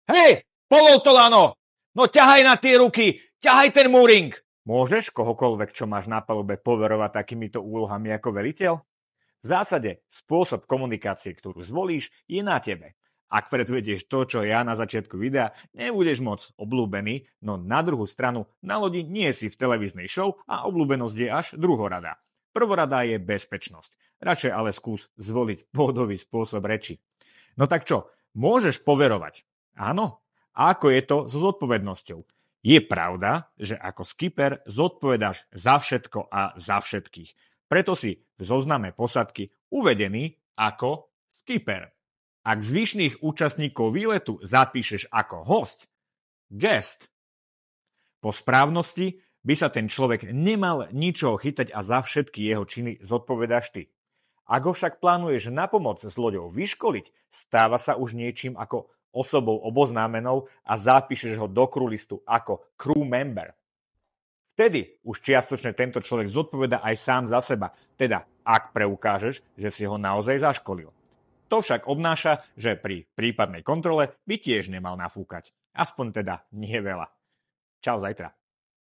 Hej, povol to lano! No ťahaj na tie ruky, ťahaj ten múring! Môžeš kohokoľvek, čo máš na palube, poverovať takýmito úlohami ako veliteľ? V zásade, spôsob komunikácie, ktorú zvolíš, je na tebe. Ak predvedieš to, čo ja na začiatku videa, nebudeš moc obľúbený, no na druhú stranu na lodi nie si v televíznej show a obľúbenosť je až druhorada. Prvorada je bezpečnosť. Radšej ale skús zvoliť pódový spôsob reči. No tak čo, môžeš poverovať? Áno. A ako je to so zodpovednosťou? Je pravda, že ako skipper zodpovedáš za všetko a za všetkých. Preto si v zozname posadky uvedený ako skipper. Ak zvyšných účastníkov výletu zapíšeš ako host, guest, po správnosti by sa ten človek nemal ničoho chytať a za všetky jeho činy zodpovedáš ty. Ak ho však plánuješ na pomoc s loďou vyškoliť, stáva sa už niečím ako osobou oboznámenou a zapíšeš ho do crew listu ako crew member. Vtedy už čiastočne tento človek zodpoveda aj sám za seba, teda ak preukážeš, že si ho naozaj zaškolil. To však obnáša, že pri prípadnej kontrole by tiež nemal nafúkať. Aspoň teda nie veľa. Čau zajtra.